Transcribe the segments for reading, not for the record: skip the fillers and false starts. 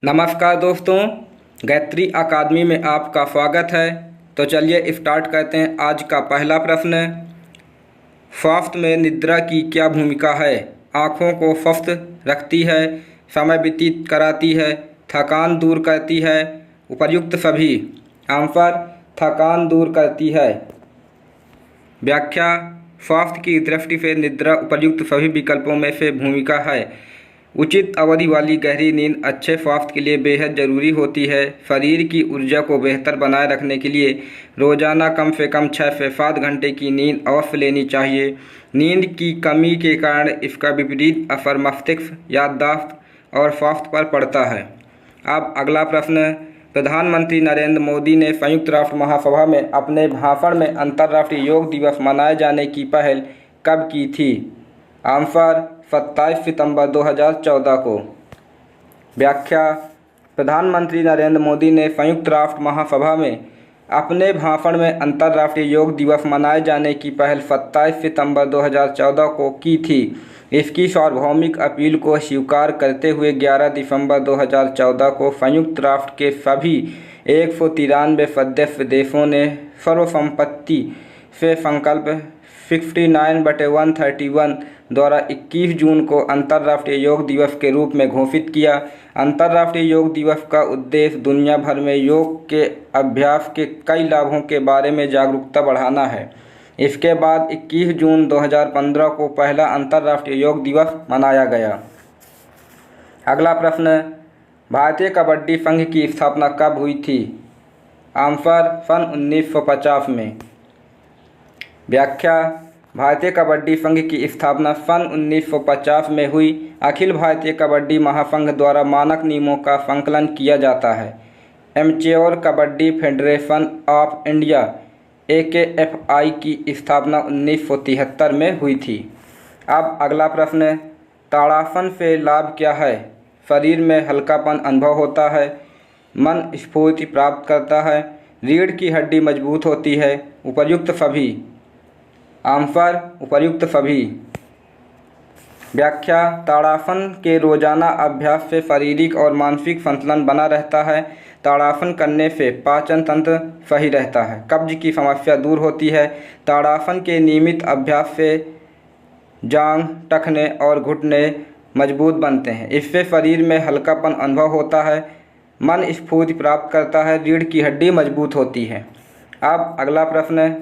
नमस्कार दोस्तों, गायत्री अकादमी में आपका स्वागत है। तो चलिए स्टार्ट करते हैं। आज का पहला प्रश्न, स्वास्थ्य में निद्रा की क्या भूमिका है? आँखों को स्वस्थ रखती है, समय व्यतीत कराती है, थकान दूर करती है, उपर्युक्त सभी। आंसर थकान दूर करती है। व्याख्या, स्वास्थ्य की दृष्टि से निद्रा उपर्युक्त सभी विकल्पों में से भूमिका है। उचित अवधि वाली गहरी नींद अच्छे स्वास्थ्य के लिए बेहद ज़रूरी होती है। शरीर की ऊर्जा को बेहतर बनाए रखने के लिए रोज़ाना कम से कम 6 से 7 घंटे की नींद अवश्य लेनी चाहिए। नींद की कमी के कारण इसका विपरीत असर मस्तिष्क, याददाश्त और स्वास्थ्य पर पड़ता है। अब अगला प्रश्न, प्रधानमंत्री नरेंद्र मोदी ने संयुक्त राष्ट्र महासभा में अपने भाषण में अंतर्राष्ट्रीय योग दिवस मनाए जाने की पहल कब की थी? आंसर 27 सितंबर 2014 को। व्याख्या, प्रधानमंत्री नरेंद्र मोदी ने संयुक्त राष्ट्र महासभा में अपने भाषण में अंतर्राष्ट्रीय योग दिवस मनाए जाने की पहल 27 सितंबर 2014 को की थी। इसकी सार्वभौमिक अपील को स्वीकार करते हुए 11 दिसंबर 2014 को संयुक्त राष्ट्र के सभी 193 सदस्य देशों ने सर्वसम्मति से संकल्प 69/131 द्वारा 21 जून को अंतर्राष्ट्रीय योग दिवस के रूप में घोषित किया। अंतर्राष्ट्रीय योग दिवस का उद्देश्य दुनिया भर में योग के अभ्यास के कई लाभों के बारे में जागरूकता बढ़ाना है। इसके बाद 21 जून 2015 को पहला अंतर्राष्ट्रीय योग दिवस मनाया गया। अगला प्रश्न, भारतीय कबड्डी संघ की स्थापना कब हुई थी? आंसर सन 1950 में। व्याख्या, भारतीय कबड्डी संघ की स्थापना सन 1950 में हुई। अखिल भारतीय कबड्डी महासंघ द्वारा मानक नियमों का संकलन किया जाता है। Amateur kabaddi federation of India AKFI की स्थापना 1973 में हुई थी। अब अगला प्रश्न, ताड़ासन से लाभ क्या है? शरीर में हल्कापन अनुभव होता है, मन स्फूर्ति प्राप्त करता है, रीढ़ की हड्डी मजबूत होती है, उपर्युक्त सभी। आंसर उपर्युक्त सभी। व्याख्या, ताड़ासन के रोजाना अभ्यास से शारीरिक और मानसिक संतुलन बना रहता है। ताड़ासन करने से पाचन तंत्र सही रहता है, कब्ज की समस्या दूर होती है। ताड़ासन के नियमित अभ्यास से जांघ, टखने और घुटने मजबूत बनते हैं। इससे शरीर में हल्कापन अनुभव होता है, मन स्फूर्ति प्राप्त करता है, रीढ़ की हड्डी मजबूत होती है। अब अगला प्रश्न,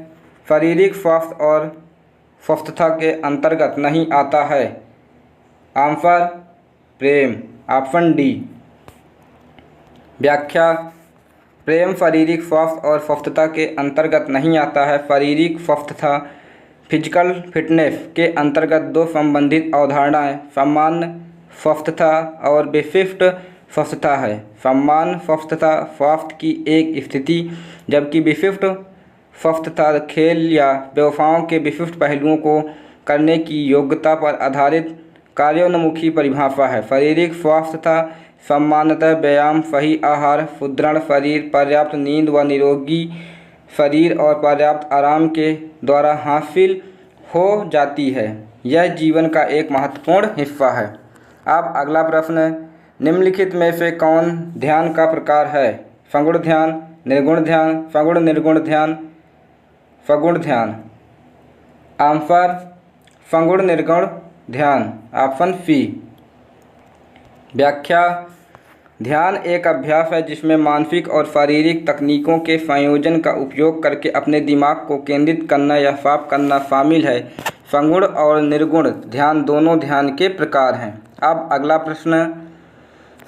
शारीरिक स्वास्थ्य और स्वस्थता के अंतर्गत नहीं आता है। आंसर प्रेम, ऑप्शन डी। व्याख्या, प्रेम शारीरिक स्वास्थ्य और स्वस्थता के अंतर्गत नहीं आता है। शारीरिक स्वस्थता फिजिकल फिटनेस के अंतर्गत दो संबंधित अवधारणाएं सामान्य स्वस्थता और विशिष्ट स्वस्थता है। सामान्य स्वस्थता स्वास्थ्य की एक स्थिति, जबकि विशिष्ट स्वस्थता खेल या व्यवसायों के विशिष्ट पहलुओं को करने की योग्यता पर आधारित कार्योन्मुखी परिभाषा है। शारीरिक स्वास्थ्यता सामान्यतः व्यायाम, सही आहार, सुदृढ़ शरीर, पर्याप्त नींद व निरोगी शरीर और पर्याप्त आराम के द्वारा हासिल हो जाती है। यह जीवन का एक महत्वपूर्ण हिस्सा है। अब अगला प्रश्न, निम्नलिखित में से कौन ध्यान का प्रकार है? सगुण ध्यान, निर्गुण ध्यान, सगुण निर्गुण ध्यान, सगुण ध्यान। आंसर सगुण निर्गुण ध्यान, ऑप्शन सी। व्याख्या, ध्यान एक अभ्यास है जिसमें मानसिक और शारीरिक तकनीकों के संयोजन का उपयोग करके अपने दिमाग को केंद्रित करना या साफ करना शामिल है। सगुण और निर्गुण ध्यान दोनों ध्यान के प्रकार हैं। अब अगला प्रश्न,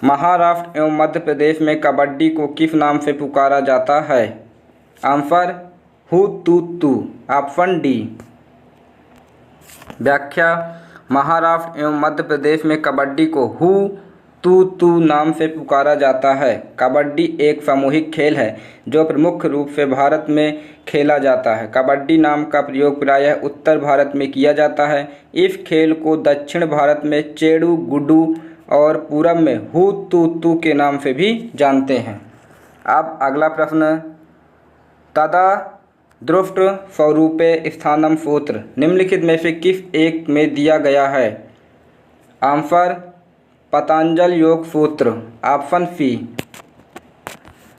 महाराष्ट्र एवं मध्य प्रदेश में कबड्डी को किस नाम से पुकारा जाता है? आंसर हु तू तू, ऑप्शन डी। व्याख्या, महाराष्ट्र एवं मध्य प्रदेश में कबड्डी को हु तू तू नाम से पुकारा जाता है। कबड्डी एक सामूहिक खेल है जो प्रमुख रूप से भारत में खेला जाता है। कबड्डी नाम का प्रयोग प्रायः उत्तर भारत में किया जाता है। इस खेल को दक्षिण भारत में चेडू गुड्डू और पूरब में हु तू तू के नाम से भी जानते हैं। अब अगला प्रश्न, तदा दृष्ट स्वरूपे स्थानम सूत्र निम्नलिखित में से किस एक में दिया गया है? Answer Patanjal Yoga Sutra. Option C.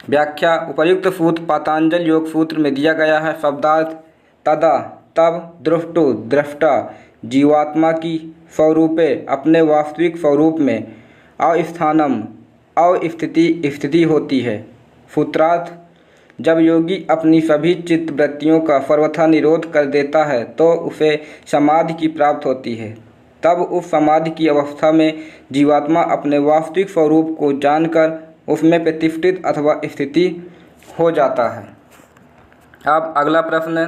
व्याख्या उपर्युक्त सूत्र पतंजल योग सूत्र में दिया गया है। शब्दार्थ तदा तब दृष्टो दृष्टा जीवात्मा की स्वरूपे अपने वास्तविक स्वरूप में अवस्थानम अवस्थिति स्थिति होती है। सूत्रार्थ जब योगी अपनी सभी चित्त वृत्तियों का सर्वथा निरोध कर देता है तो उसे समाधि की प्राप्ति होती है। तब उस समाधि की अवस्था में जीवात्मा अपने वास्तविक स्वरूप को जानकर उसमें प्रतिष्ठित अथवा स्थिति हो जाता है। अब अगला प्रश्न,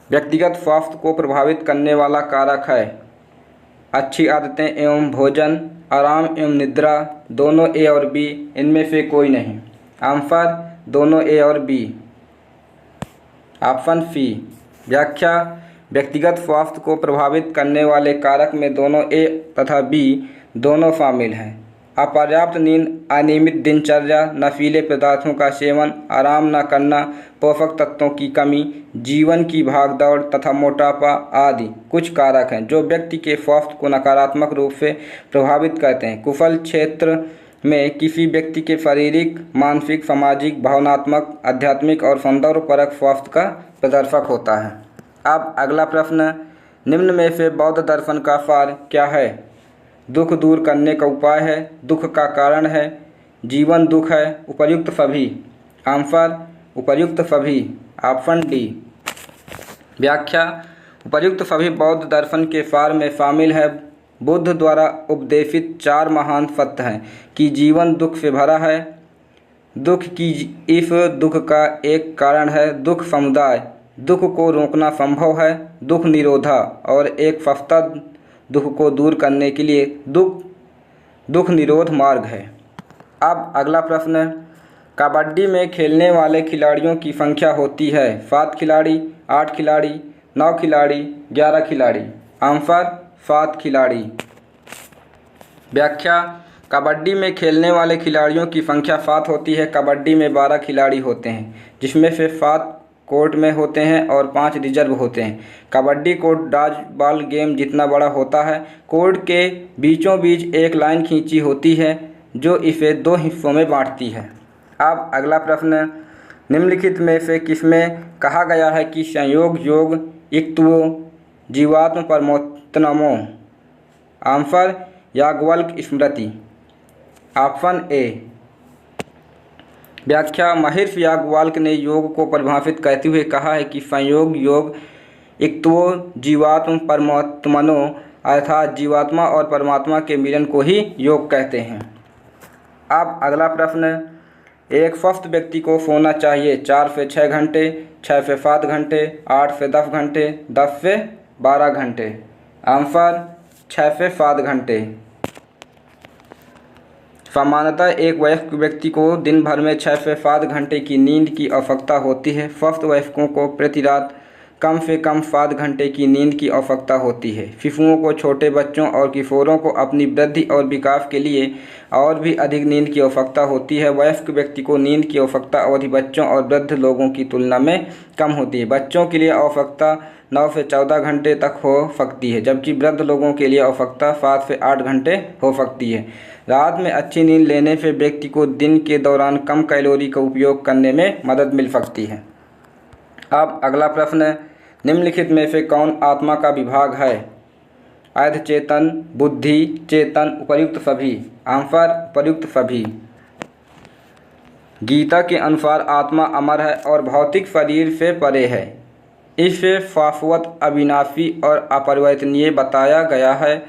व्यक्तिगत स्वास्थ्य को प्रभावित करने वाला कारक है। अच्छी आदतें एवं भोजन, आराम एवं निद्रा, दोनों ए और बी, इनमें से कोई नहीं। आंसर दोनों ए और बी। Option C. व्याख्या व्यक्तिगत स्वास्थ्य को प्रभावित करने वाले कारक में दोनों ए तथा बी दोनों शामिल हैं। अपर्याप्त नींद, अनियमित दिनचर्या, नशीले पदार्थों का सेवन, आराम न करना, पोषक तत्वों की कमी, जीवन की भागदौड़ तथा मोटापा आदि कुछ कारक हैं जो व्यक्ति के स्वास्थ्य को नकारात्मक रूप से प्रभावित करते हैं। कुशल क्षेत्र में किसी व्यक्ति के शारीरिक, मानसिक, सामाजिक, भावनात्मक, आध्यात्मिक और सौंदर्यपरक स्वास्थ्य का प्रदर्शक होता है। अब अगला प्रश्न, निम्न में से बौद्ध दर्शन का सार क्या है? दुख दूर करने का उपाय है, दुख का कारण है, जीवन दुख है, उपर्युक्त सभी। आंसर उपर्युक्त सभी। Option D. व्याख्या उपर्युक्त सभी बौद्ध दर्शन के सार में शामिल है। बुद्ध द्वारा उपदेशित 4 महान सत्य हैं कि जीवन दुख से भरा है, दुख की इस दुख का एक कारण है दुख समुदाय, दुख को रोकना संभव है, दुख निरोधा और एक सस्ता दुख को दूर करने के लिए दुख निरोध मार्ग है। अब अगला प्रश्न, कबड्डी में खेलने वाले खिलाड़ियों की संख्या होती है 7 खिलाड़ी, 8 खिलाड़ी, 9 खिलाड़ी, 11 खिलाड़ी। आंसर 7 खिलाड़ी। व्याख्या कबड्डी में खेलने वाले खिलाड़ियों की संख्या 7 होती है। कबड्डी में 12 खिलाड़ी होते हैं जिसमें से 7 कोर्ट में होते हैं और 5 रिजर्व होते हैं। Kabaddi court dodge ball game जितना बड़ा होता है। कोर्ट के बीचों बीच एक लाइन खींची होती है जो इसे 2 हिस्सों में बांटती है। अब अगला प्रश्न, निम्नलिखित में से किसमें कहा गया है कि संयोग योग इक्तवो जीवात्म परमोत्तमो? Answer Yajnavalkya Smriti. Option A. व्याख्या महर्षि याज्ञवल्क्य ने योग को परिभाषित करते हुए कहा है कि संयोग योग इक्तवो जीवात्म परमात्मनो अर्थात जीवात्मा और परमात्मा के मिलन को ही योग कहते हैं। अब अगला प्रश्न, एक स्वस्थ व्यक्ति को सोना चाहिए 4 से 6 घंटे, 6 से 7 घंटे, 8 से 10 घंटे, 10 से 12 घंटे। आंसर 6 से 7 घंटे। सामान्यतः एक वयस्क व्यक्ति को दिन भर में 6 से 7 घंटे की नींद की आवश्यकता होती है। स्वस्थ वयस्कों को प्रति रात कम से कम 7 घंटे की नींद की आवश्यकता होती है। शिशुओं को, छोटे बच्चों और किशोरों को अपनी वृद्धि और विकास के लिए और भी अधिक नींद की आवश्यकता होती है। वयस्क व्यक्ति को नींद की आवश्यकता अवधि बच्चों और वृद्ध लोगों की तुलना में कम होती है। बच्चों के लिए आवश्यकता 9 से 14 घंटे तक हो सकती है जबकि वृद्ध लोगों के लिए आवश्यकता 7 से 8 घंटे हो सकती है। रात में अच्छी नींद लेने से व्यक्ति को दिन के दौरान कम कैलोरी का उपयोग करने में मदद मिल सकती है। अब अगला प्रश्न, निम्नलिखित में से कौन आत्मा का विभाग है? अर्ध चेतन, बुद्धि, चेतन, उपर्युक्त सभी। आंसर उपर्युक्त सभी। गीता के अनुसार आत्मा अमर है और भौतिक शरीर से परे है। इसे शाश्वत, अविनाशी और अपरिवर्तनीय बताया गया है।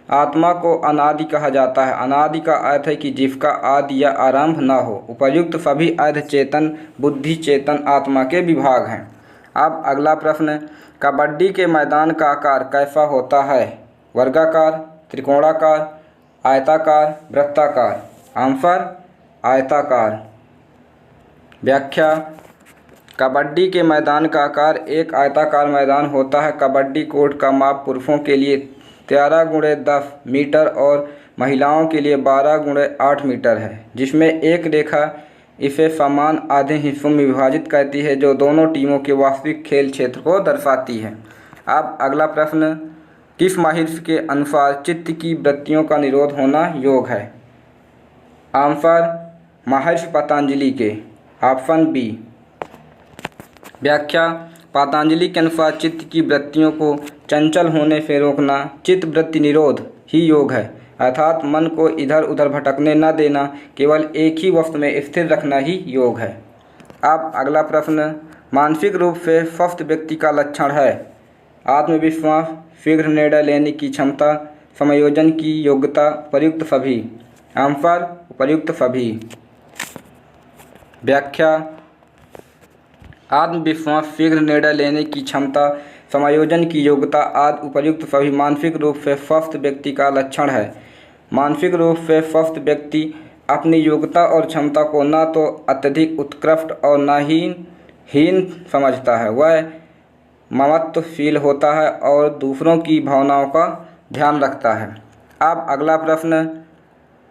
आत्मा को अनादि कहा जाता है। अनादि का अर्थ है कि जिसका आदि या आरंभ न हो। उपर्युक्त सभी अर्ध चेतन, बुद्धि, चेतन आत्मा के विभाग हैं। अब अगला प्रश्न, कबड्डी के मैदान का आकार कैसा होता है? वर्गाकार, त्रिकोणाकार, आयताकार, वृत्ताकार। आंसर आयताकार। व्याख्या कबड्डी के मैदान का आकार एक आयताकार मैदान होता है। कबड्डी कोर्ट का माप पुरुषों के लिए 13x10 मीटर और महिलाओं के लिए 12x8 मीटर है, जिसमें एक रेखा इसे समान आधे हिस्सों में विभाजित करती है जो दोनों टीमों के वास्तविक खेल क्षेत्र को दर्शाती है। अब अगला प्रश्न, किस महर्षि के अनुसार चित्त की वृत्तियों का निरोध होना योग है? आंसर महर्षि पतंजलि के। Option B. व्याख्या: पतंजलि के अनुसार चित्त की वृत्तियों को चंचल होने से रोकना चित्त वृत्ति निरोध ही योग है, अर्थात मन को इधर उधर भटकने न देना, केवल एक ही वस्तु में स्थिर रखना ही योग है। अब अगला प्रश्न, मानसिक रूप से स्वस्थ व्यक्ति का लक्षण है? आत्मविश्वास, शीघ्र निर्णय लेने की क्षमता, समायोजन की योग्यता, उपयुक्त सभी। आंसर उपयुक्त सभी। व्याख्या: आत्मविश्वास, शीघ्र निर्णय लेने की क्षमता, समायोजन की योग्यता आदि उपयुक्त सभी मानसिक रूप से स्वस्थ व्यक्ति का लक्षण है। मानसिक रूप से स्वस्थ व्यक्ति अपनी योग्यता और क्षमता को न तो अत्यधिक उत्कृष्ट और न ही हीन समझता है। वह ममत्वशील होता है और दूसरों की भावनाओं का ध्यान रखता है। अब अगला प्रश्न,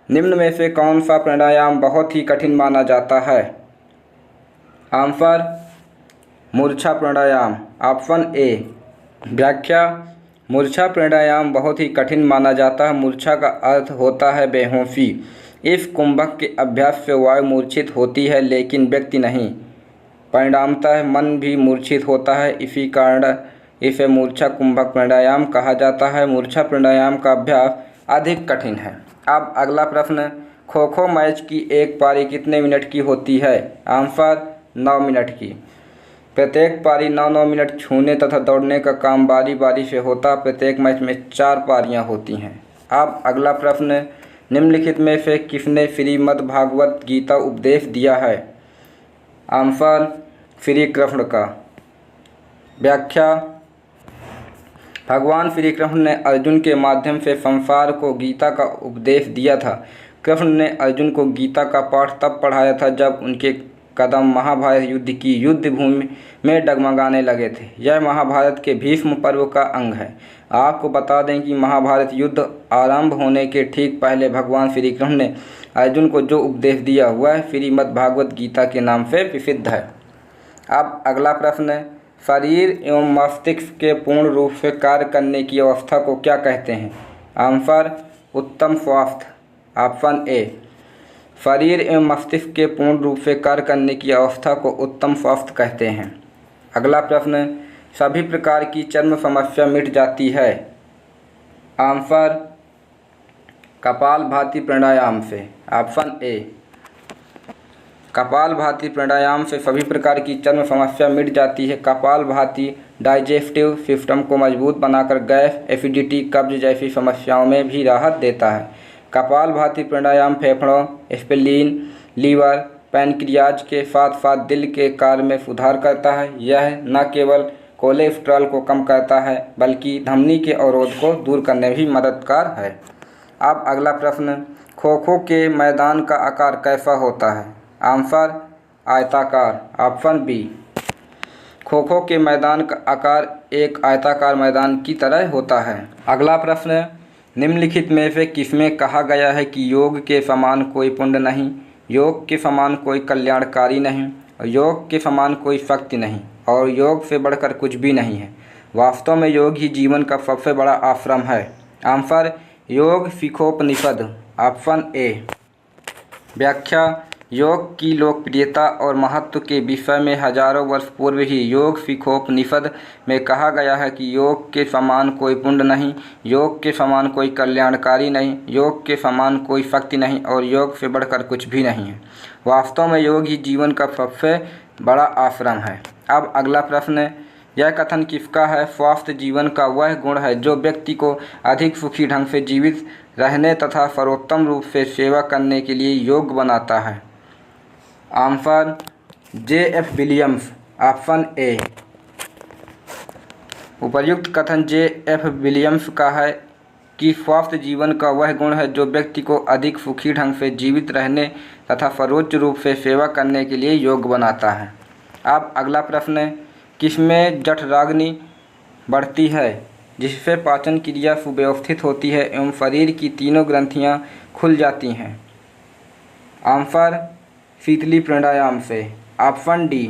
निम्न में से कौन सा प्राणायाम बहुत ही कठिन माना जाता है? आंसर मूर्छा प्राणायाम। Option A. व्याख्या: मूर्छा प्राणायाम बहुत ही कठिन माना जाता है। मूर्छा का अर्थ होता है बेहोशी। इस कुंभक के अभ्यास से वायु मूर्छित होती है लेकिन व्यक्ति नहीं। परिणामतः मन भी मूर्छित होता है। इसी कारण इसे मूर्छा कुंभक प्राणायाम कहा जाता है। मूर्छा प्राणायाम का अभ्यास अधिक कठिन है। अब अगला प्रश्न, खो खो मैच की एक पारी कितने मिनट की होती है? आंसर 9 मिनट की। प्रत्येक पारी 9-9 मिनट छूने तथा दौड़ने का काम बारी बारी से होता। प्रत्येक मैच में 4 पारियां होती हैं। अब अगला प्रश्न, निम्नलिखित में से किसने श्रीमद् भागवत गीता उपदेश दिया है? आंसर श्री कृष्ण का। व्याख्या: भगवान श्री कृष्ण ने अर्जुन के माध्यम से संसार को गीता का उपदेश दिया था। कृष्ण ने अर्जुन को गीता का पाठ तब पढ़ाया था जब उनके कदम महाभारत युद्ध की युद्ध भूमि में डगमगाने लगे थे। यह महाभारत के भीष्म पर्व का अंग है। आपको बता दें कि महाभारत युद्ध आरंभ होने के ठीक पहले भगवान श्री कृष्ण ने अर्जुन को जो उपदेश दिया वह श्रीमद् भागवत गीता के नाम से प्रसिद्ध है। अब अगला प्रश्न, शरीर एवं मस्तिष्क के पूर्ण रूप से कार्य करने की अवस्था को क्या कहते हैं? आंसर उत्तम स्वास्थ्य। Option A. शरीर एवं मस्तिष्क के पूर्ण रूप से कार्य करने की अवस्था को उत्तम स्वास्थ्य कहते हैं। अगला प्रश्न, सभी प्रकार की चर्म समस्या मिट जाती है? आंसर कपालभाति प्राणायाम से। Option A. कपालभाति प्राणायाम से सभी प्रकार की चर्म समस्या मिट जाती है। कपालभाति डाइजेस्टिव सिस्टम को मजबूत बनाकर गैस, एसिडिटी, कब्ज जैसी समस्याओं में भी राहत देता है। कपालभाति प्राणायाम फेफड़ों, स्प्लीन, लीवर, पैनक्रियाज के साथ साथ दिल के कार्य में सुधार करता है। यह न केवल कोलेस्ट्रॉल को कम करता है बल्कि धमनी के अवरोध को दूर करने में भी मददगार है। अब अगला प्रश्न, खो खो के मैदान का आकार कैसा होता है? आंसर आयताकार। Option B. खो खो के मैदान का आकार एक आयताकार मैदान की तरह होता है। अगला प्रश्न, निम्नलिखित में से किसमें कहा गया है कि योग के समान कोई पुण्य नहीं, योग के समान कोई कल्याणकारी नहीं, योग के समान कोई शक्ति नहीं और योग से बढ़कर कुछ भी नहीं है? वास्तव में योग ही जीवन का सबसे बड़ा आश्रम है। आंसर योग शिखोपनिषद। Option A. व्याख्या: योग की लोकप्रियता और महत्व के विषय में हजारों वर्ष पूर्व ही योग शिखोपनिषद में कहा गया है कि योग के समान कोई पुण्य नहीं, योग के समान कोई कल्याणकारी नहीं, योग के समान कोई शक्ति नहीं और योग से बढ़कर कुछ भी नहीं है। वास्तव में योग ही जीवन का सबसे बड़ा आश्रम है। अब अगला प्रश्न, यह कथन किसका है? स्वस्थ जीवन का वह गुण है जो व्यक्ति को अधिक सुखी ढंग से जीवित रहने तथा सर्वोत्तम रूप से सेवा करने के लिए योग्य बनाता है। Answer J.F. Williams. Option A. उपर्युक्त कथन J.F. विलियम्स का है कि स्वस्थ जीवन का वह गुण है जो व्यक्ति को अधिक सुखी ढंग से जीवित रहने तथा सर्वोच्च रूप से सेवा करने के लिए योग्य बनाता है। अब अगला प्रश्न, किसमें जठराग्नि बढ़ती है जिससे पाचन क्रिया सुव्यवस्थित होती है एवं शरीर की तीनों ग्रंथियां खुल जाती हैं? आंसर शीतली प्राणायाम से। Option D.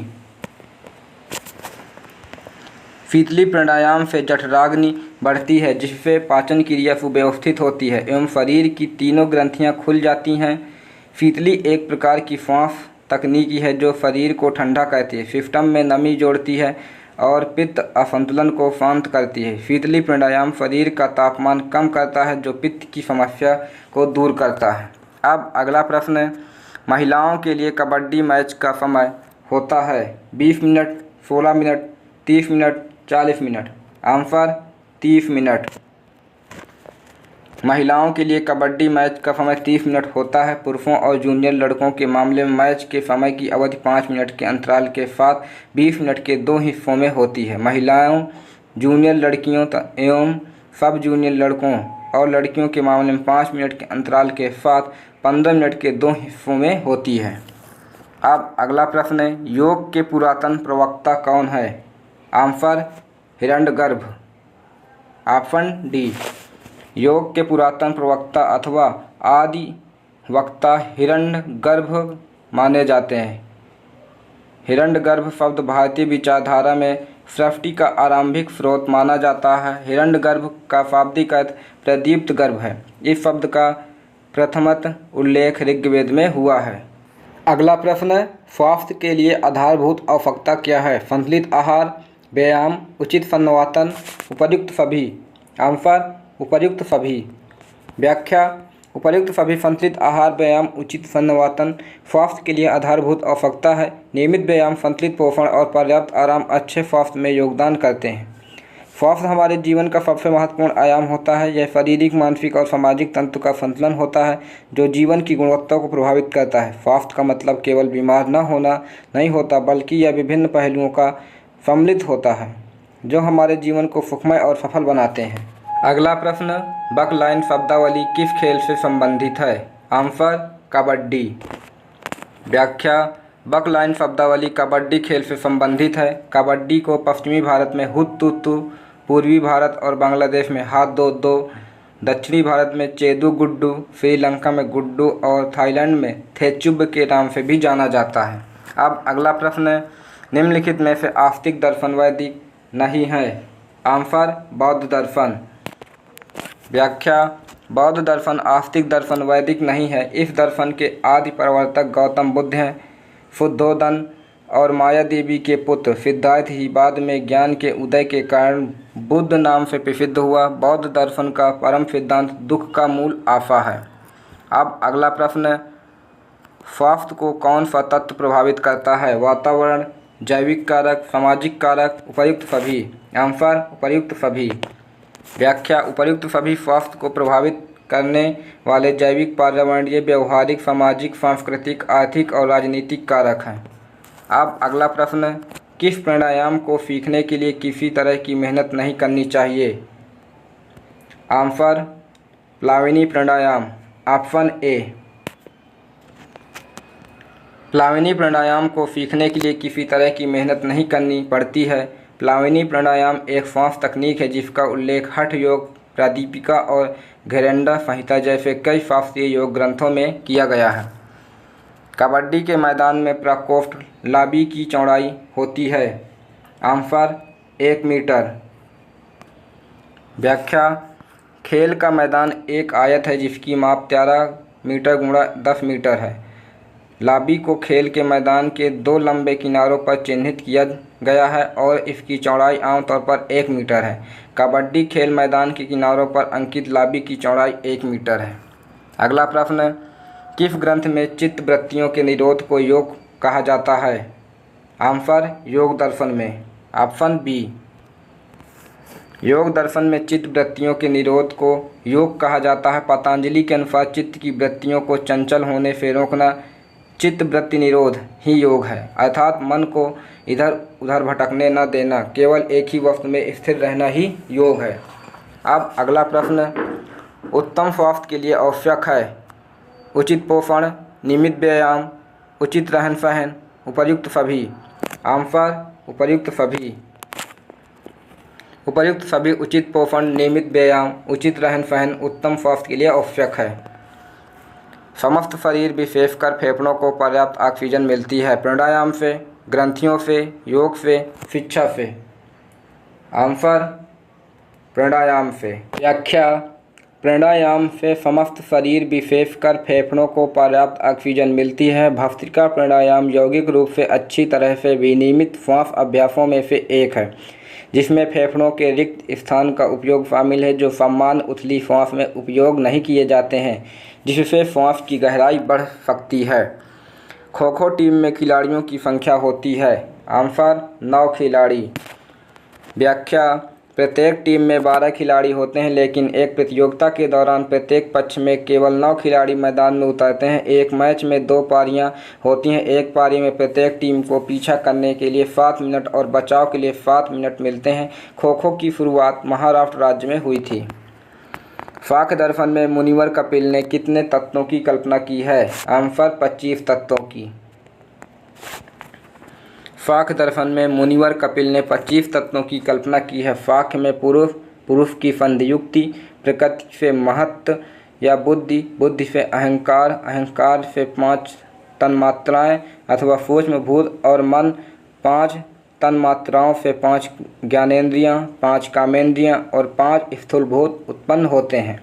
शीतली प्राणायाम से जठराग्नि बढ़ती है, जिससे पाचन क्रिया सुव्यवस्थित होती है एवं शरीर की तीनों ग्रंथियां खुल जाती हैं। शीतली एक प्रकार की श्वास तकनीकी है जो शरीर को ठंडा करती है, सिस्टम में नमी जोड़ती है और पित्त असंतुलन को शांत करती है। शीतली प्राणायाम शरीर का तापमान कम करता है, जो पित्त की समस्या को दूर करता है। अब अगला प्रश्न है, महिलाओं के लिए कबड्डी मैच का समय होता है 20 minute, 16 minute, 30 minute, 40 minute. Answer 30 minute. महिलाओं के लिए कबड्डी मैच का समय 30 मिनट होता है। पुरुषों और जूनियर लड़कों के मामले में मैच के समय की अवधि 5 मिनट के अंतराल के साथ 20 मिनट के 2 हिस्सों में होती है। महिलाओं, जूनियर लड़कियों एवं सब जूनियर लड़कों और लड़कियों के मामले में 5 मिनट के अंतराल के साथ 15 मिनट के 2 हिस्सों में होती है। अब अगला प्रश्न है, योग के पुरातन प्रवक्ता कौन है? आंसर हिरण्यगर्भ। Option D. योग के पुरातन प्रवक्ता अथवा आदि वक्ता हिरण्यगर्भ माने जाते हैं। हिरण्यगर्भ शब्द भारतीय विचारधारा में सृष्टि का आरंभिक स्रोत माना जाता है। हिरण्यगर्भ का शाब्दिक अर्थ प्रदीप्त गर्भ है। इस शब्द का प्रथमतः उल्लेख ऋग्वेद में हुआ है। अगला प्रश्न है, स्वास्थ्य के लिए आधारभूत आवश्यकता क्या है? संतुलित आहार, व्यायाम, उचित सन्नवातन, उपर्युक्त सभी। आंसर उपर्युक्त सभी। व्याख्या, उपर्युक्त सभी संतुलित आहार, व्यायाम, उचित सन्नवातन स्वास्थ्य के लिए आधारभूत आवश्यकता है। नियमित व्यायाम, संतुलित पोषण और पर्याप्त आराम अच्छे स्वास्थ्य में योगदान करते हैं। स्वास्थ्य हमारे जीवन का सबसे महत्वपूर्ण आयाम होता है। यह शारीरिक, मानसिक और सामाजिक तंत्र का संतुलन होता है जो जीवन की गुणवत्ता को प्रभावित करता है। स्वास्थ्य का मतलब केवल बीमार न होना नहीं होता, बल्कि यह विभिन्न पहलुओं का सम्मिलित होता है जो हमारे जीवन को सुखमय और सफल बनाते हैं। अगला प्रश्न, बकलाइन शब्दावली किस खेल से संबंधित है? आंसर कबड्डी। व्याख्या, बकलाइन शब्दावली कबड्डी खेल से संबंधित है। कबड्डी को पश्चिमी भारत में हुत्तुतु, पूर्वी भारत और बांग्लादेश में हाथ-दो-दो, दक्षिणी भारत में चेदु-गुड्डू, श्रीलंका में गुड्डू और थाईलैंड में थेचुब के नाम से भी जाना जाता है। अब अगला प्रश्न है, निम्नलिखित में से आस्तिक दर्शन वैदिक नहीं है? आंसर बौद्ध दर्शन। व्याख्या, बौद्ध दर्शन आस्तिक दर्शन वैदिक नहीं है। इस दर्शन के आदि प्रवर्तक गौतम बुद्ध हैं। शुद्धोदन और माया देवी के पुत्र सिद्धार्थ ही बाद में ज्ञान के उदय के कारण बुद्ध नाम से प्रसिद्ध हुआ। बौद्ध दर्शन का परम सिद्धांत दुख का मूल आशा है। अब अगला प्रश्न, स्वास्थ्य को कौन सा तत्व प्रभावित करता है? वातावरण, जैविक कारक, सामाजिक कारक, उपर्युक्त सभी। आंसर उपर्युक्त सभी। व्याख्या, उपर्युक्त सभी स्वास्थ्य को प्रभावित करने वाले जैविक, पर्यावरणीय, व्यवहारिक, सामाजिक, सांस्कृतिक, आर्थिक और राजनीतिक कारक हैं। अब अगला प्रश्न, किस प्राणायाम को सीखने के लिए किसी तरह की मेहनत नहीं करनी चाहिए? Answer प्लाविनी pranayama. Option A. प्लाविनी प्राणायाम को सीखने के लिए किसी तरह की मेहनत नहीं करनी पड़ती है। प्लाविनी प्राणायाम एक श्वास तकनीक है जिसका उल्लेख हठ योग, प्रादीपिका और घेरंडा संहिता जैसे कई शास्त्रीय योग ग्रंथों में किया गया है। कबड्डी के मैदान में प्रकोष्ठ लाबी की चौड़ाई होती है। Answer 1 metre. व्याख्या, खेल का मैदान एक आयत है जिसकी माप 13 मीटर गुणा 10 मीटर है। लाबी को खेल के मैदान के 2 लंबे किनारों पर चिन्हित किया गया है और इसकी चौड़ाई आमतौर पर 1 मीटर है। कबड्डी खेल मैदान के किनारों पर अंकित लाबी की चौड़ाई 1 मीटर है। अगला प्रश्न, किस ग्रंथ में चित्त वृत्तियों के निरोध को योग कहा जाता है? आंसर योग दर्शन में। Option B. योग दर्शन में चित्त वृत्तियों के निरोध को योग कहा जाता है। पतंजलि के अनुसार चित्त की वृत्तियों को चंचल होने से रोकना चित्त वृत्ति निरोध ही योग है, अर्थात मन को इधर उधर भटकने न देना, केवल एक ही वस्तु में स्थिर रहना ही योग है। अब अगला प्रश्न, उत्तम स्वास्थ्य के लिए आवश्यक है उचित पोषण, नियमित व्यायाम, उचित रहन सहन, उपर्युक्त सभी। आंसर उपर्युक्त सभी। उपर्युक्त सभी उचित पोषण, नियमित व्यायाम, उचित रहन सहन उत्तम स्वास्थ्य के लिए आवश्यक है। समस्त शरीर विशेषकर फेफड़ों को पर्याप्त ऑक्सीजन मिलती है प्राणायाम से, ग्रंथियों से, योग से, शिक्षा से। आंसर प्राणायाम से। व्याख्या, प्राणायाम से समस्त शरीर विशेषकर फेफड़ों को पर्याप्त ऑक्सीजन मिलती है। भस्त्रिका प्राणायाम यौगिक रूप से अच्छी तरह से विनियमित श्वास अभ्यासों में से एक है, जिसमें फेफड़ों के रिक्त स्थान का उपयोग शामिल है, जो सामान्य उथली श्वास में उपयोग नहीं किए जाते हैं, जिससे श्वास की गहराई बढ़ सकती है। खो खो टीम में खिलाड़ियों की संख्या होती है। आंसर 9 खिलाड़ी। व्याख्या, प्रत्येक टीम में 12 खिलाड़ी होते हैं, लेकिन एक प्रतियोगिता के दौरान प्रत्येक पक्ष में केवल 9 खिलाड़ी मैदान में उतरते हैं। एक मैच में 2 पारियां होती हैं। एक पारी में प्रत्येक टीम को पीछा करने के लिए 7 मिनट और बचाव के लिए 7 मिनट मिलते हैं। खो खो की शुरुआत महाराष्ट्र राज्य में हुई थी। शाक दर्शन में मुनिवर कपिल ने कितने तत्वों की कल्पना की है? आंसर 25 तत्वों की। शाक दर्शन में मुनिवर कपिल ने 25 तत्वों की कल्पना की है। शाक में पुरुष की संधियुक्ति, प्रकृति से महत्व या बुद्धि, बुद्धि से अहंकार, अहंकार से 5 तन्मात्राएं अथवा सूक्ष्म भूत और मन, 5 तन्मात्राओं से 5 ज्ञानेंद्रियां, 5 कामेंद्रियां और 5 स्थूलभूत उत्पन्न होते हैं।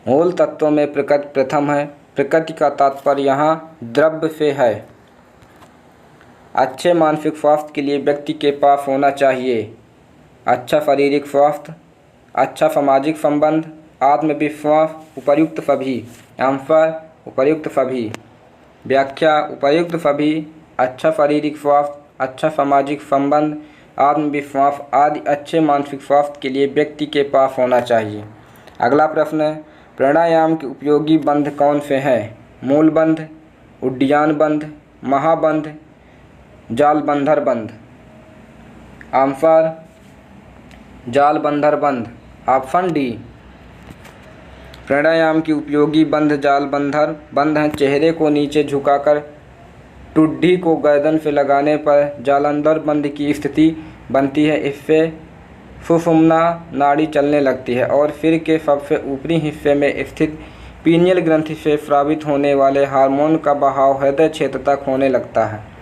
मूल तत्वों में प्रकृति प्रथम है। प्रकृति का तात्पर्य यहाँ द्रव्य से है। अच्छे मानसिक स्वास्थ्य के लिए व्यक्ति के पास होना चाहिए अच्छा शारीरिक स्वास्थ्य, अच्छा सामाजिक संबंध, आत्मविश्वास, उपर्युक्त सभी। आंसर उपर्युक्त सभी। व्याख्या, उपर्युक्त सभी अच्छा शारीरिक स्वास्थ्य, अच्छा सामाजिक संबंध, आत्मविश्वास आदि अच्छे मानसिक स्वास्थ्य के लिए व्यक्ति के पास होना चाहिए। अगला प्रश्न है, प्राणायाम के उपयोगी बंध कौन से हैं? मूल बंध, उड्डयन बंध, महाबंध, जालबंधर बंध। आंसर जालबंधर बंध। Option D. प्राणायाम की उपयोगी बंध जालबंधर बंध हैं। चेहरे को नीचे झुकाकर ठुड्डी को गर्दन से लगाने पर जालंधर बंध की स्थिति बनती है। इससे सुषुम्ना नाड़ी चलने लगती है और सिर के सबसे ऊपरी हिस्से में स्थित पीनियल ग्रंथि से स्रावित होने वाले हार्मोन का बहाव हृदय क्षेत्र तक होने लगता है।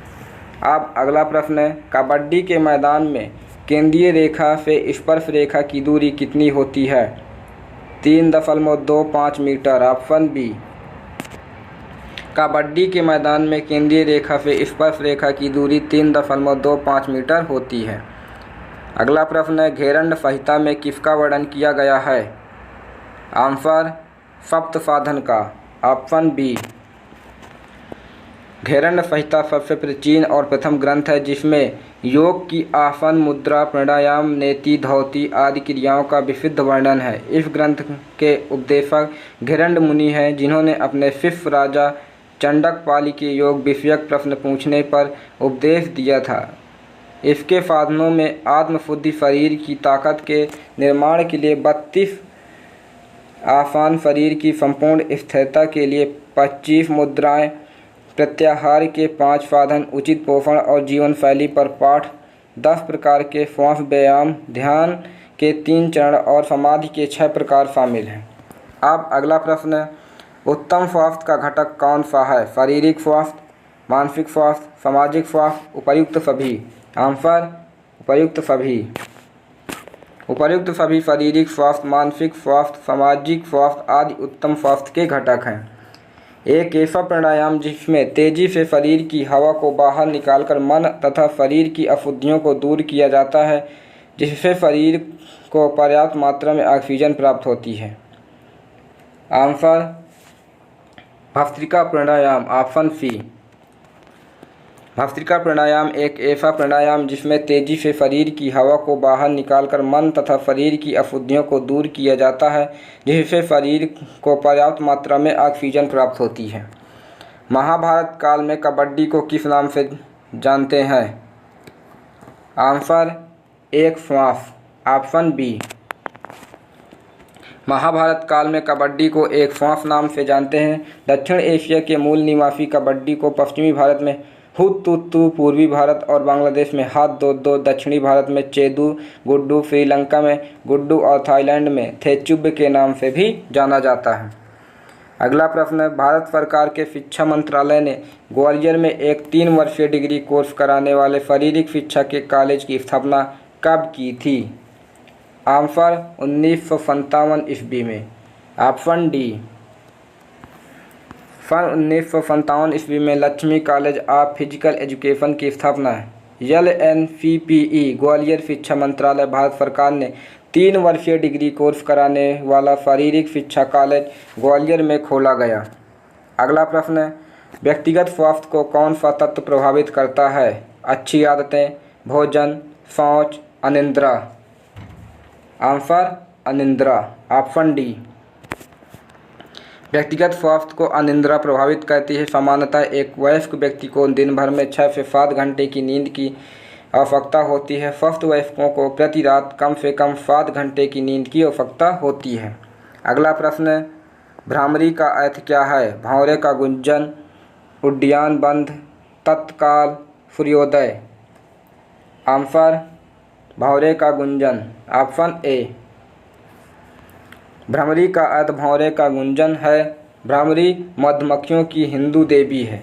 अब अगला प्रश्न है, कबड्डी के मैदान में केंद्रीय रेखा से स्पर्श रेखा की दूरी कितनी होती है? 3.25 मीटर। Option B. कबड्डी के मैदान में केंद्रीय रेखा से स्पर्श रेखा की दूरी 3.25 मीटर होती है। अगला प्रश्न है, घेरंड संहिता में किसका वर्णन किया गया है? आंसर सप्त साधन का। Option B. घेरंड संहिता सबसे प्राचीन और प्रथम ग्रंथ है, जिसमें योग की आसन, मुद्रा, प्राणायाम, नेति, धौति आदि क्रियाओं का विशुद्ध वर्णन है। इस ग्रंथ के उपदेशक घेरंड मुनि हैं, जिन्होंने अपने शिष्य राजा चंडकपाली के योग विषयक प्रश्न पूछने पर उपदेश दिया था। इसके साधनों में आत्मशुद्धि, शरीर की ताकत के निर्माण के लिए 32 आसान, शरीर की संपूर्ण स्थिरता के लिए 25 मुद्राएं, प्रत्याहार के 5 साधन, उचित पोषण और जीवन शैली पर पाठ, 10 प्रकार के श्वास व्यायाम, ध्यान के 3 चरण और समाधि के 6 प्रकार शामिल हैं। अब अगला प्रश्न है, उत्तम स्वास्थ्य का घटक कौन सा है? शारीरिक स्वास्थ्य, मानसिक स्वास्थ्य, सामाजिक स्वास्थ्य, उपर्युक्त सभी। आंसर उपर्युक्त सभी। उपर्युक्त सभी शारीरिक स्वास्थ्य, मानसिक स्वास्थ्य, सामाजिक स्वास्थ्य आदि उत्तम स्वास्थ्य के घटक हैं। एक ऐसा प्राणायाम जिसमें तेजी से शरीर की हवा को बाहर निकालकर मन तथा शरीर की अशुद्धियों को दूर किया जाता है, जिससे शरीर को पर्याप्त मात्रा में ऑक्सीजन प्राप्त होती है। आंसर भस्त्रिका प्राणायाम। Option C. भस्त्रिका प्राणायाम एक ऐसा प्राणायाम जिसमें तेजी से शरीर की हवा को बाहर निकालकर मन तथा शरीर की अशुद्धियों को दूर किया जाता है, जिससे शरीर को पर्याप्त मात्रा में ऑक्सीजन प्राप्त होती है। महाभारत काल में कबड्डी को किस नाम से जानते हैं? आंसर एक श्वास। Option B. महाभारत काल में कबड्डी को एक श्वास नाम से जानते हैं। दक्षिण एशिया के मूल निवासी कबड्डी को पश्चिमी भारत में हुत्तुत्तु, पूर्वी भारत और बांग्लादेश में हाथ-दो-दो, दक्षिणी भारत में चेदू, गुड्डू, श्रीलंका में गुड्डू और थाईलैंड में थेचुब के नाम से भी जाना जाता है। अगला प्रश्न है, भारत सरकार के शिक्षा मंत्रालय ने ग्वालियर में एक 3 वर्षीय डिग्री कोर्स कराने वाले शारीरिक शिक्षा के कॉलेज की स्थापना कब की थी? आंसर 1957 ईस्वी में। Option D. सन 1957 ईस्वी में Lakshmi college of physical education की स्थापना LNFPE ग्वालियर शिक्षा मंत्रालय भारत सरकार ने 3 वर्षीय डिग्री कोर्स कराने वाला शारीरिक शिक्षा कॉलेज ग्वालियर में खोला गया। अगला प्रश्न है, व्यक्तिगत स्वास्थ्य को कौन सा तत्व प्रभावित करता है? अच्छी आदतें, भोजन, शौच, अनिद्रा। आंसर अनिद्रा। Option D. व्यक्तिगत स्वास्थ्य को अनिद्रा प्रभावित करती है। सामान्यतः एक वयस्क व्यक्ति को दिन भर में 6 से 7 घंटे की नींद की आवश्यकता होती है। स्वस्थ वयस्कों को प्रति रात कम से कम 7 घंटे की नींद की आवश्यकता होती है। अगला प्रश्न है, भ्रामरी का अर्थ क्या है? भंवरे का गुंजन, उड्डयन बंद, तत्काल, सूर्योदय। आंसर भंवरे का गुंजन। Option A. भ्रामरी का अर्थ भंवरे का गुंजन है। भ्रामरी मधुमक्खियों की हिंदू देवी है।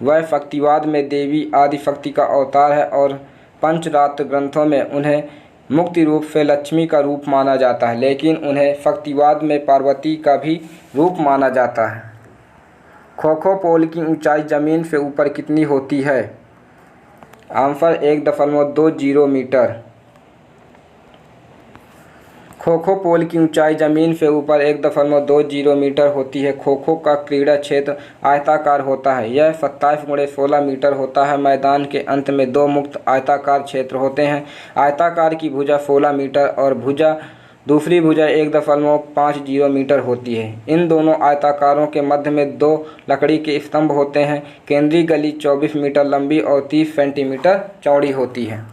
वह शक्तिवाद में देवी आदिशक्ति का अवतार है और पंचरात्र ग्रंथों में उन्हें मुक्ति रूप से लक्ष्मी का रूप माना जाता है, लेकिन उन्हें शक्तिवाद में पार्वती का भी रूप माना जाता है। खो खो पोल की ऊंचाई जमीन से ऊपर कितनी होती है? Answer 1.20 metre. खो खो पोल की ऊंचाई जमीन से ऊपर 1.20 मीटर होती है। खो खो का क्रीड़ा क्षेत्र आयताकार होता है। यह 27x16 मीटर होता है। मैदान के अंत में 2 मुक्त आयताकार क्षेत्र होते हैं। आयताकार की भुजा 16 मीटर और दूसरी भुजा 1.50 मीटर होती है। इन दोनों आयताकारों के मध्य में 2 लकड़ी के स्तंभ होते हैं। केंद्रीय गली 24 मीटर लंबी और 30 सेंटीमीटर चौड़ी होती है।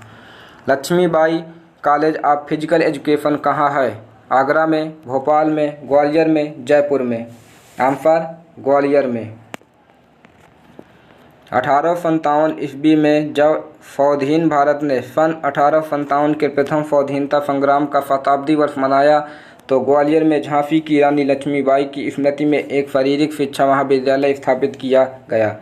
Lakshmibai college of physical education कहाँ है? आगरा में, भोपाल में, ग्वालियर में, जयपुर में। आंसर ग्वालियर में। 1857 ईस्वी में जब स्वाधीन भारत ने सन 1857 के प्रथम स्वाधीनता संग्राम का शताब्दी वर्ष मनाया तो ग्वालियर में झांसी की रानी लक्ष्मीबाई की स्मृति में एक शारीरिक शिक्षा महाविद्यालय स्थापित किया गया।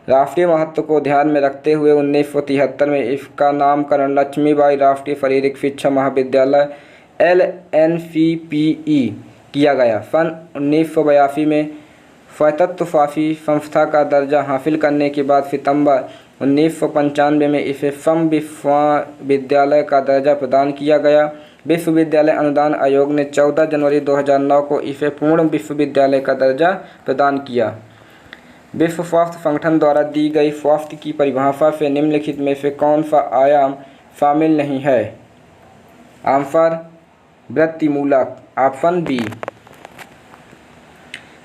राष्ट्रीय महत्व को ध्यान में रखते हुए 1973 में इसका नामकरण लक्ष्मीबाई राष्ट्रीय शारीरिक शिक्षा महाविद्यालय LNFPE किया गया। सन 1982 में स्वायत्तशासी संस्था का दर्जा हासिल करने के बाद सितंबर 1995 में इसे सम विश्वविद्यालय का दर्जा प्रदान किया गया। विश्वविद्यालय अनुदान आयोग ने 14 जनवरी 2009 को इसे पूर्ण विश्वविद्यालय का दर्जा प्रदान किया। विश्व स्वास्थ्य संगठन द्वारा दी गई स्वास्थ्य की परिभाषा से निम्नलिखित में से कौन सा आयाम शामिल नहीं है? आंसर वृत्तिमूलक। Option B.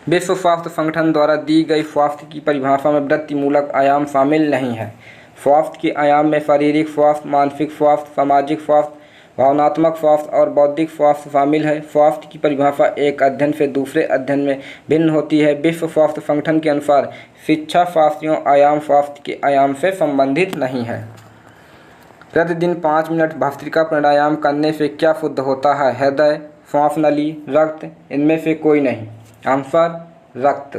विश्व स्वास्थ्य संगठन द्वारा दी गई स्वास्थ्य की परिभाषा में वृत्तिमूलक आयाम शामिल नहीं है। स्वास्थ्य के आयाम में शारीरिक स्वास्थ्य, मानसिक स्वास्थ्य, सामाजिक स्वास्थ्य, भावनात्मक स्वास्थ्य और बौद्धिक स्वास्थ्य शामिल है। स्वास्थ्य की परिभाषा एक अध्ययन से दूसरे अध्ययन में भिन्न होती है। विश्व स्वास्थ्य संगठन के अनुसार शिक्षा शास्त्रीय आयाम स्वास्थ्य के आयाम से संबंधित नहीं है। प्रतिदिन 5 मिनट भस्त्रिका प्राणायाम करने से क्या शुद्ध होता है? हृदय, श्वास नली, रक्त, इनमें से कोई नहीं। आंसर रक्त।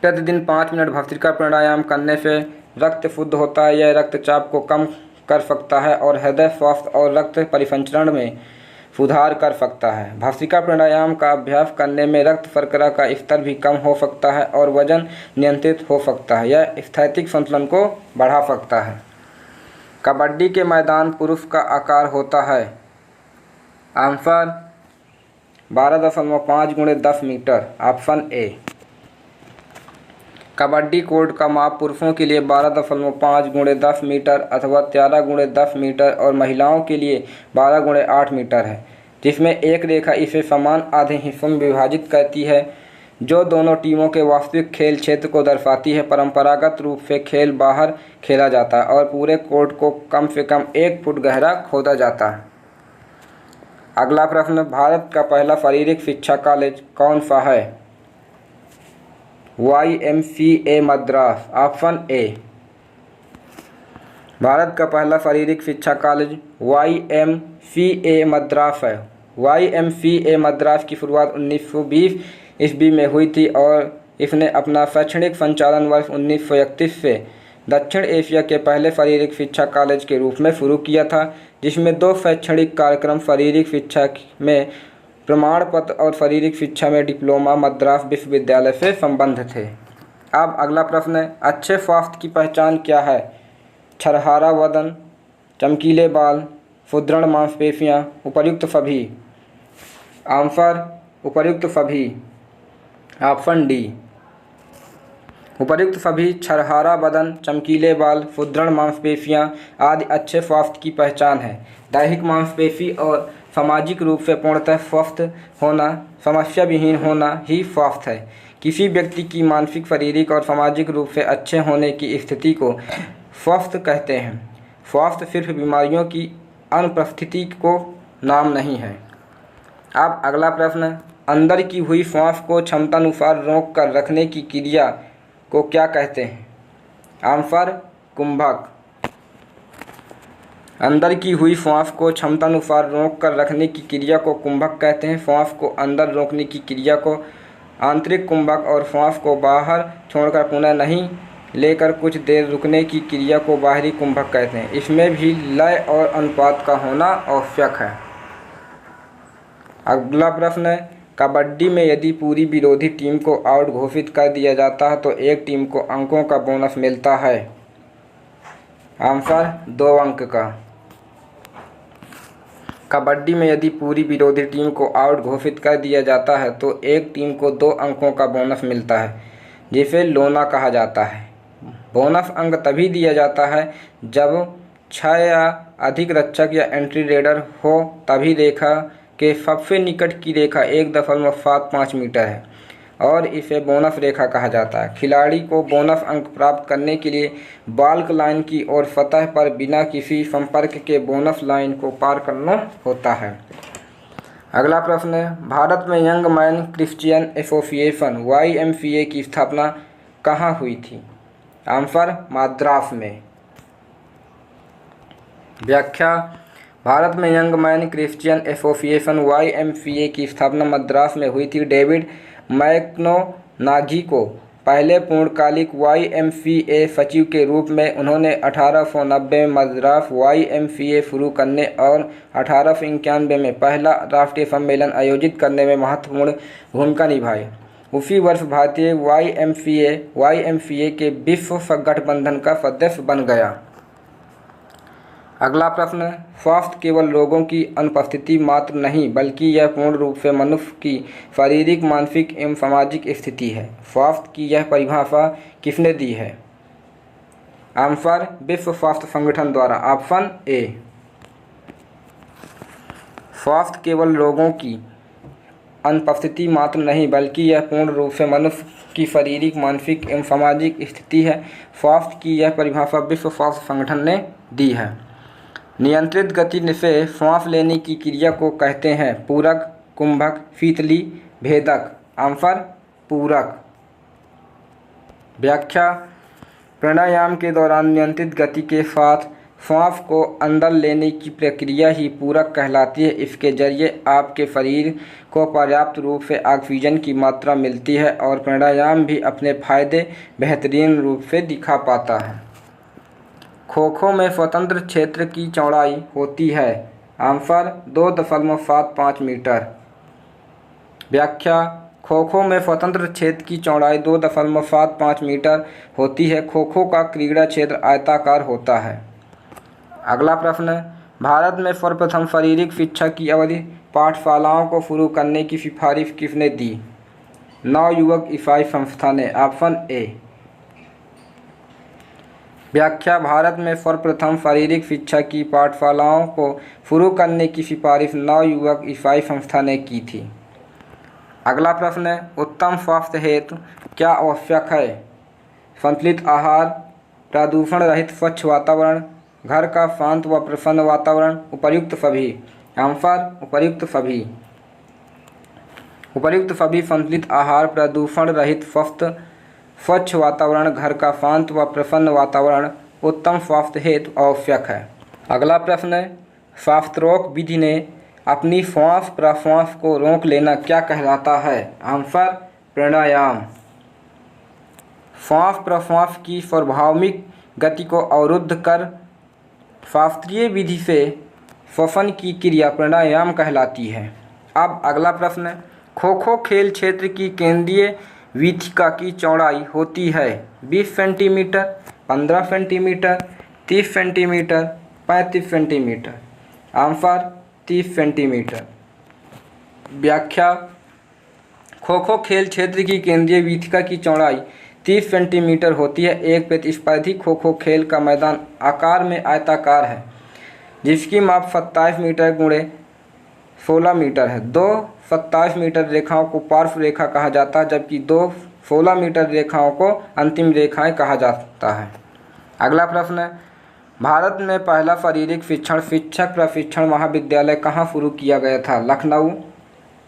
प्रतिदिन 5 मिनट भस्त्रिका प्राणायाम करने से रक्त शुद्ध होता है। यह रक्तचाप को कम कर सकता है और हृदय स्वास्थ्य और रक्त परिसंचरण में सुधार कर सकता है। भस्त्रिका प्राणायाम का अभ्यास करने में रक्त शर्करा का स्तर भी कम हो सकता है और वजन नियंत्रित हो सकता है। यह स्थैतिक संतुलन को बढ़ा सकता है। कबड्डी के मैदान पुरुष का आकार होता है। Answer 12.5 × 10 metre. Option A. Kabaddi court का माप पुरुषों के लिए 12.5 × 10 मीटर अथवा 13 × 10 मीटर और महिलाओं के लिए 12 × 8 मीटर है, जिसमें एक रेखा इसे समान आधे हिस्सों में विभाजित करती है जो दोनों टीमों के वास्तविक खेल क्षेत्र को दर्शाती है। परंपरागत रूप से खेल बाहर खेला जाता है और पूरे कोर्ट को कम से कम 1 फुट गहरा खोदा जाता है। अगला प्रश्न, भारत का पहला शारीरिक शिक्षा कॉलेज कौन सा है? YMCA Madras. Option A. Bharat का पहला शारीरिक शिक्षा कॉलेज YMCA मद्रास है। YMCA मद्रास की शुरुआत 1920 ईस्वी में हुई थी और इसने अपना शैक्षणिक संचालन वर्ष 1931 से दक्षिण एशिया के पहले शारीरिक शिक्षा कॉलेज के रूप में शुरू किया था, जिसमें 2 शैक्षणिक कार्यक्रम शारीरिक शिक्षा में प्रमाण पत्र और शारीरिक शिक्षा में डिप्लोमा मद्रास विश्वविद्यालय से संबद्ध थे। अब अगला प्रश्न है, अच्छे स्वास्थ्य की पहचान क्या है? छरहारा बदन, चमकीले बाल, सुदृढ़ मांसपेशियां, उपर्युक्त सभी। आंसर उपर्युक्त सभी, ऑप्शन डी। उपर्युक्त सभी छरहारा बदन, चमकीले बाल, सुदृढ़ मांसपेशियां आदि अच्छे स्वास्थ्य की पहचान है। दैहिक मांसपेशी और सामाजिक रूप से पूर्णतः स्वस्थ होना, समस्या विहीन होना ही स्वास्थ्य है। किसी व्यक्ति की मानसिक, शारीरिक और सामाजिक रूप से अच्छे होने की स्थिति को स्वस्थ कहते हैं। स्वास्थ्य सिर्फ बीमारियों की अनुपस्थिति को नाम नहीं है। अब अगला प्रश्न, अंदर की हुई श्वास को क्षमतानुसार रोक कर रखने की क्रिया को क्या कहते हैं? आंसर कुंभक। अंदर की हुई श्वास को क्षमतानुसार रोक कर रखने की क्रिया को कुंभक कहते हैं। श्वास को अंदर रोकने की क्रिया को आंतरिक कुंभक और श्वास को बाहर छोड़कर पुनः नहीं लेकर कुछ देर रुकने की क्रिया को बाहरी कुंभक कहते हैं। इसमें भी लय और अनुपात का होना आवश्यक है। अगला प्रश्न है, कबड्डी में यदि पूरी विरोधी टीम को आउट घोषित कर दिया जाता है तो एक टीम को अंकों का बोनस मिलता है। आंसर 2 अंक का। कबड्डी में यदि पूरी विरोधी टीम को आउट घोषित कर दिया जाता है तो एक टीम को 2 अंकों का बोनस मिलता है, जिसे लोना कहा जाता है। बोनस अंक तभी दिया जाता है जब 6 या अधिक रक्षक या एंट्री रेडर हो, तभी रेखा के सबसे निकट की रेखा 1.75 मीटर है और इसे बोनस रेखा कहा जाता है। खिलाड़ी को बोनस अंक प्राप्त करने के लिए बाल्क लाइन की और सतह पर बिना किसी संपर्क के बोनस लाइन को पार करना होता है। अगला प्रश्न है, भारत में young man Christian association YMCA की स्थापना कहाँ हुई थी? आंसर मद्रास में। व्याख्या, भारत में young man Christian association YMCA की स्थापना मद्रास में हुई थी। डेविड मैकनोनागी को पहले पूर्णकालिक YMCA सचिव के रूप में उन्होंने 1890 में मद्रास YMCA शुरू करने और 1891 में पहला राष्ट्रीय सम्मेलन आयोजित करने में महत्वपूर्ण भूमिका निभाई। उसी वर्ष भारतीय YMCA के विश्व गठबंधन का सदस्य बन गया। अगला प्रश्न, स्वास्थ्य केवल रोगों की अनुपस्थिति मात्र नहीं बल्कि यह पूर्ण रूप से मनुष्य की शारीरिक, मानसिक एवं सामाजिक स्थिति है। स्वास्थ्य की यह परिभाषा किसने दी है? आंसर विश्व स्वास्थ्य संगठन द्वारा। Option A. स्वास्थ्य केवल रोगों की अनुपस्थिति मात्र नहीं बल्कि यह पूर्ण रूप से मनुष्य की शारीरिक, मानसिक एवं सामाजिक स्थिति है। स्वास्थ्य की यह परिभाषा विश्व स्वास्थ्य संगठन ने दी है। नियंत्रित गति से श्वास लेने की क्रिया को कहते हैं पूरक, कुंभक, शीतली, भेदक। आंसर पूरक। व्याख्या, प्राणायाम के दौरान नियंत्रित गति के साथ श्वास को अंदर लेने की प्रक्रिया ही पूरक कहलाती है। इसके जरिए आपके शरीर को पर्याप्त रूप से ऑक्सीजन की मात्रा मिलती है और प्राणायाम भी अपने फायदे बेहतरीन रूप से दिखा पाता है। खो-खो में स्वतंत्र क्षेत्र की चौड़ाई होती है। Answer 2.75 metre. व्याख्या, खो-खो में स्वतंत्र क्षेत्र की चौड़ाई 2.75 मीटर होती है। खो-खो का क्रीड़ा क्षेत्र आयताकार होता है। अगला प्रश्न, भारत में सर्वप्रथम शारीरिक शिक्षा की अवधि पाठशालाओं को शुरू करने की सिफारिश किसने दी? नवयुवक ईसाई संस्था ने। Option A. व्याख्या, भारत में सर्वप्रथम शारीरिक शिक्षा की पाठशालाओं को शुरू करने की सिफारिश नवयुवक ईसाई संस्था ने की थी। अगला प्रश्न है, उत्तम स्वास्थ्य हेतु क्या आवश्यक है? संतुलित आहार, प्रदूषण रहित स्वच्छ वातावरण, घर का शांत व प्रसन्न वातावरण, उपर्युक्त सभी। आंसर उपर्युक्त सभी। उपर्युक्त सभी संतुलित आहार, प्रदूषण रहित स्वच्छ वातावरण, घर का शांत व प्रसन्न वातावरण उत्तम स्वास्थ्य हेतु आवश्यक है। अगला प्रश्न है, शास्त्रोक्त विधि ने अपनी श्वास प्रश्वास को रोक लेना क्या कहलाता है? आंसर प्राणायाम। श्वास प्रश्वास की स्वाभाविक गति को अवरुद्ध कर शास्त्रीय विधि से श्वसन की क्रिया प्राणायाम कहलाती है। अब अगला प्रश्न है, खो खो खेल क्षेत्र की केंद्रीय वीथिका की चौड़ाई होती है 20 centimetre, 15 centimetre, 30 centimetre, 35 centimetre. Answer 30 centimetre. व्याख्या, खो खो खेल क्षेत्र की केंद्रीय वीथिका की चौड़ाई 30 सेंटीमीटर होती है। एक प्रतिस्पर्धी खो खो खेल का मैदान आकार में आयताकार है जिसकी माप 27 मीटर गुणे 16 मीटर है। दो 27 मीटर रेखाओं को पार्श्व रेखा कहा जाता है जबकि दो 16 मीटर रेखाओं को अंतिम रेखाएं कहा जाता है। अगला प्रश्न है, भारत में पहला शारीरिक शिक्षण शिक्षक प्रशिक्षण महाविद्यालय कहाँ शुरू किया गया था? लखनऊ,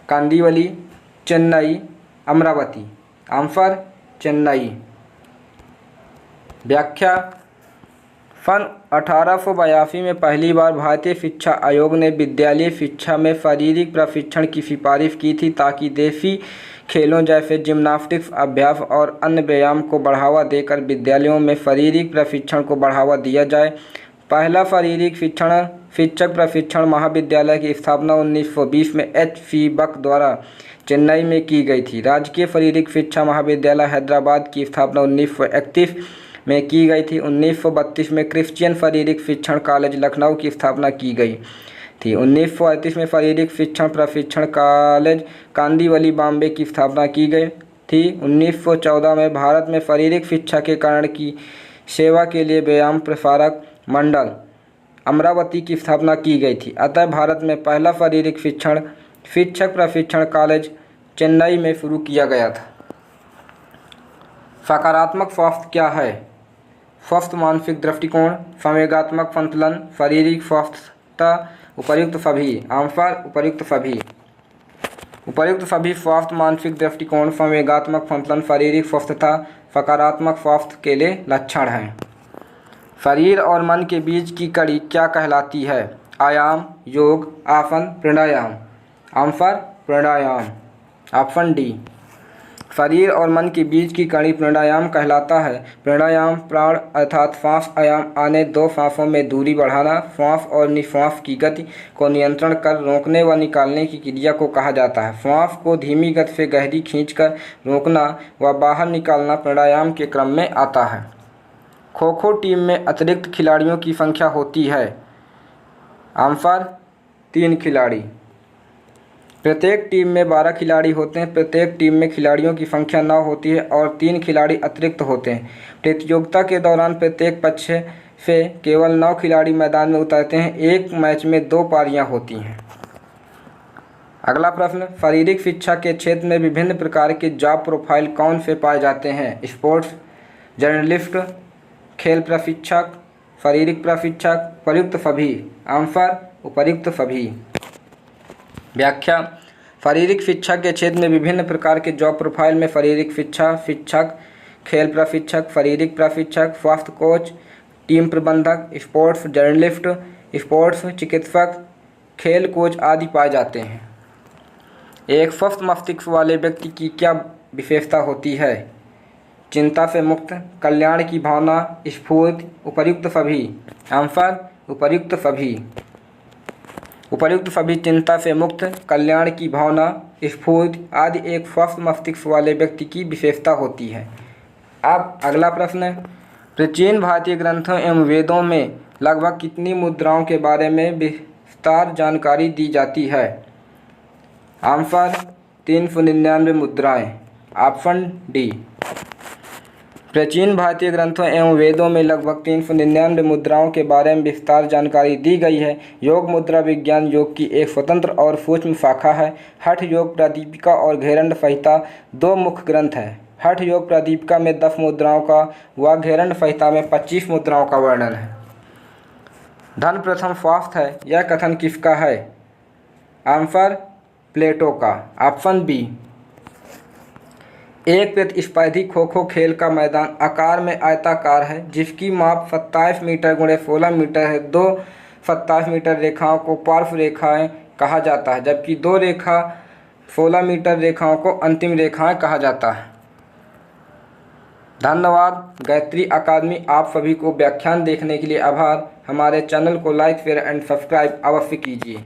कांदीवली, चेन्नई, अमरावती। आंसर चेन्नई। व्याख्या, सन 1882 में पहली बार भारतीय शिक्षा आयोग ने विद्यालय शिक्षा में शारीरिक प्रशिक्षण की सिफारिश की थी ताकि देसी खेलों जैसे जिम्नास्टिक्स अभ्यास और अन्य व्यायाम को बढ़ावा देकर विद्यालयों में शारीरिक प्रशिक्षण को बढ़ावा दिया जाए। पहला शारीरिक शिक्षक प्रशिक्षण महाविद्यालय की स्थापना 1920 में H.C. बक द्वारा चेन्नई में की गई थी। राजकीय शारीरिक शिक्षा महाविद्यालय हैदराबाद की स्थापना 1931 में की गई थी। 1932 में क्रिश्चियन शारीरिक शिक्षण कॉलेज लखनऊ की स्थापना की गई थी। 1938 में शारीरिक शिक्षण प्रशिक्षण कॉलेज कांदीवली बॉम्बे की स्थापना की गई थी। 1914 में भारत में शारीरिक शिक्षा के कारण की सेवा के लिए व्यायाम प्रसारक मंडल अमरावती की स्थापना की गई थी। अतः भारत में पहला शारीरिक शिक्षक प्रशिक्षण कॉलेज चेन्नई में शुरू किया गया था। सकारात्मक स्वास्थ्य क्या है? स्वस्थ मानसिक दृष्टिकोण, संवेगात्मक संतुलन, शारीरिक स्वास्थ्यता, उपर्युक्त सभी। आंसर उपर्युक्त सभी। उपर्युक्त सभी स्वास्थ्य मानसिक दृष्टिकोण, संवेगात्मक संतुलन, शारीरिक स्वस्थता सकारात्मक स्वास्थ्य के लिए लक्षण हैं। शरीर और मन के बीच की कड़ी क्या कहलाती है? आयाम, योग, आसन, प्राणायाम। आंसर प्राणायाम। Option D. शरीर और मन के बीच की कड़ी प्राणायाम कहलाता है। प्राणायाम प्राण अर्थात श्वास आयाम आने दो सांसों में दूरी बढ़ाना, श्वास और निश्वास की गति को नियंत्रण कर रोकने व निकालने की क्रिया को कहा जाता है। श्वास को धीमी गति से गहरी खींचकर रोकना व बाहर निकालना प्राणायाम के क्रम में आता है। खो खो टीम में अतिरिक्त खिलाड़ियों की संख्या होती है। आंसर 3 खिलाड़ी। प्रत्येक टीम में 12 खिलाड़ी होते हैं। प्रत्येक टीम में खिलाड़ियों की संख्या 9 होती है और 3 खिलाड़ी अतिरिक्त होते हैं। प्रतियोगिता के दौरान प्रत्येक पक्ष से केवल 9 खिलाड़ी मैदान में उतरते हैं। एक मैच में 2 पारियां होती हैं। अगला प्रश्न, शारीरिक शिक्षा के क्षेत्र में विभिन्न प्रकार के जॉब प्रोफाइल कौन से पाए जाते हैं? स्पोर्ट्स जर्नलिस्ट, खेल प्रशिक्षक, शारीरिक प्रशिक्षक, उपर्युक्त सभी। आंसर उपर्युक्त सभी। व्याख्या, शारीरिक शिक्षा के क्षेत्र में विभिन्न प्रकार के जॉब प्रोफाइल में शारीरिक शिक्षा शिक्षक, खेल प्रशिक्षक, शारीरिक प्रशिक्षक, स्वास्थ्य कोच, टीम प्रबंधक, स्पोर्ट्स जर्नलिस्ट, स्पोर्ट्स चिकित्सक, खेल कोच आदि पाए जाते हैं। एक स्वस्थ मस्तिष्क वाले व्यक्ति की क्या विशेषता होती है? चिंता से मुक्त, कल्याण की भावना, स्फूर्ति, उपर्युक्त सभी। आंसर उपर्युक्त सभी। उपर्युक्त सभी चिंता से मुक्त, कल्याण की भावना, स्फूर्ति आदि एक स्वस्थ मस्तिष्क वाले व्यक्ति की विशेषता होती है। अब अगला प्रश्न है, प्राचीन भारतीय ग्रंथों एवं वेदों में लगभग कितनी मुद्राओं के बारे में विस्तार जानकारी दी जाती है? आंसर 399 मुद्राएं। Option D. प्राचीन भारतीय ग्रंथों एवं वेदों में लगभग 399 मुद्राओं के बारे में विस्तार जानकारी दी गई है। योग मुद्रा विज्ञान योग की एक स्वतंत्र और सूक्ष्म शाखा है। हठ योग प्रादीपिका और घेरंड संहिता 2 मुख्य ग्रंथ हैं। हठ योग प्रादीपिका में 10 मुद्राओं का व घेरंड संहिता में 25 मुद्राओं का वर्णन है। धन प्रथम स्वास्थ्य है, यह कथन किसका है? आंसर प्लेटो का। Option B. एक प्रतिस्पर्धी खो खो खेल का मैदान आकार में आयताकार है जिसकी माप 27 मीटर गुणे 16 मीटर है। 2 27 मीटर रेखाओं को पार्श्व रेखाएं कहा जाता है जबकि 2 रेखा 16 मीटर रेखाओं को अंतिम रेखाएं कहा जाता है। धन्यवाद। गायत्री अकादमी आप सभी को व्याख्यान देखने के लिए आभार। हमारे चैनल को लाइक शेयर एंड सब्सक्राइब अवश्य कीजिए।